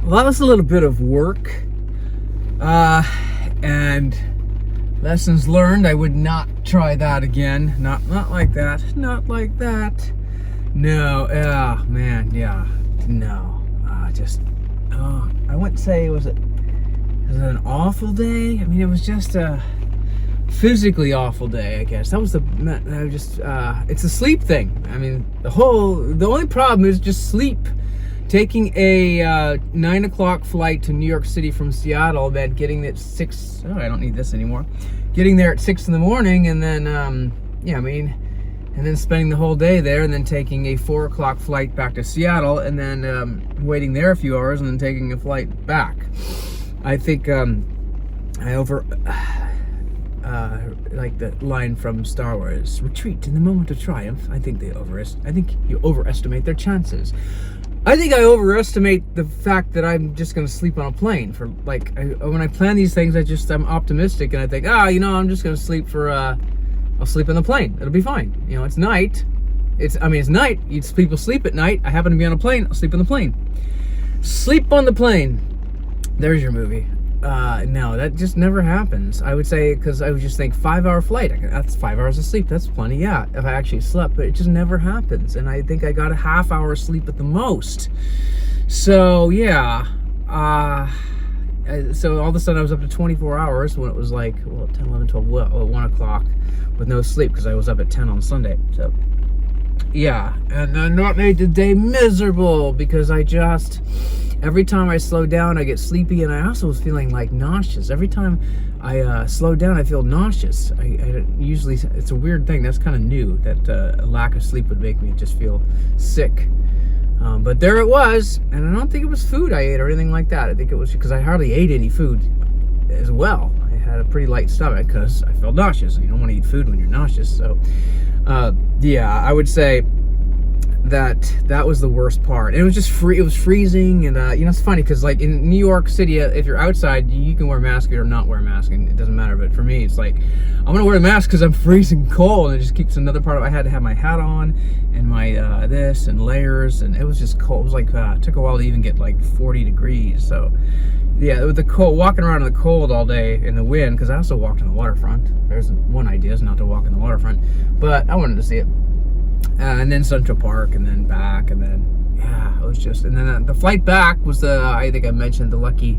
Well, that was a little bit of work, and lessons learned. I would not try that again. Not like that. Not like that. No. Man. Yeah. No. I wouldn't say was it an awful day. I mean, it was just a physically awful day, I guess. That was it's a sleep thing. I mean, the only problem is just sleep. Taking a 9 o'clock flight to New York City from Seattle, then getting at 6. Oh, I don't need this anymore. Getting there at 6 in the morning, and then and then spending the whole day there, and then taking a 4 o'clock flight back to Seattle, and then waiting there a few hours, and then taking a flight back. I think like the line from Star Wars, "Retreat in the moment of triumph." I think you overestimate their chances. I think I overestimate the fact that I'm just going to sleep on a plane. When I plan these things, I'm optimistic, and I think, I'm just going to sleep I'll sleep on the plane. It'll be fine. It's night. It's night. People sleep at night. I happen to be on a plane. I'll sleep on the plane. Sleep on the plane. There's your movie. No, that just never happens. I would say, because I would just think 5-hour flight. That's 5 hours of sleep. That's plenty. Yeah, if I actually slept, but it just never happens. And I think I got a half-hour sleep at the most. So yeah. So all of a sudden I was up to 24 hours when it was 10, 11, 12, 1 o'clock with no sleep because I was up at 10 on Sunday. So yeah, and then that made the day miserable because every time I slow down, I get sleepy, and I also was feeling nauseous. Every time I slow down, I feel nauseous. Usually, it's a weird thing. That's kind of new, that a lack of sleep would make me just feel sick. But there it was, and I don't think it was food I ate or anything like that. I think it was because I hardly ate any food as well. I had a pretty light stomach because I felt nauseous. You don't want to eat food when you're nauseous. So, yeah, I would say that was the worst part. And it was just it was freezing, and it's funny because in New York City, if you're outside, you can wear a mask or not wear a mask, and it doesn't matter. But for me, it's I'm gonna wear a mask because I'm freezing cold, and it just keeps another part of I had to have my hat on and my this and layers, and it was just cold. It was it took a while to even get 40 degrees. So yeah, with the cold, walking around in the cold all day in the wind, because I also walked on the waterfront. There's one idea, is not to walk in the waterfront, but I wanted to see it. And then Central Park, and then back, and then yeah, it was just. And then the flight back was I think I mentioned the lucky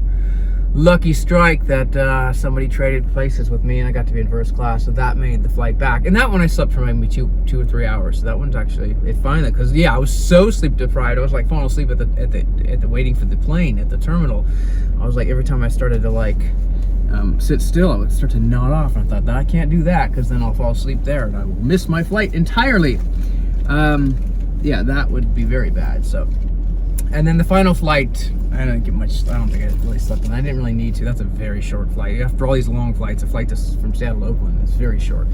strike that somebody traded places with me, and I got to be in first class, so that made the flight back. And that one I slept for maybe two or 3 hours. So that one's actually finally, because yeah, I was so sleep deprived. I was falling asleep at the waiting for the plane at the terminal. I was every time I started to sit still, I would start to nod off, and I thought, I can't do that because then I'll fall asleep there and I will miss my flight entirely. Yeah, that would be very bad. So, and then the final flight, I don't think I really slept in. I didn't really need to. That's a very short flight. After all these long flights, a flight from Seattle to Oakland is very short.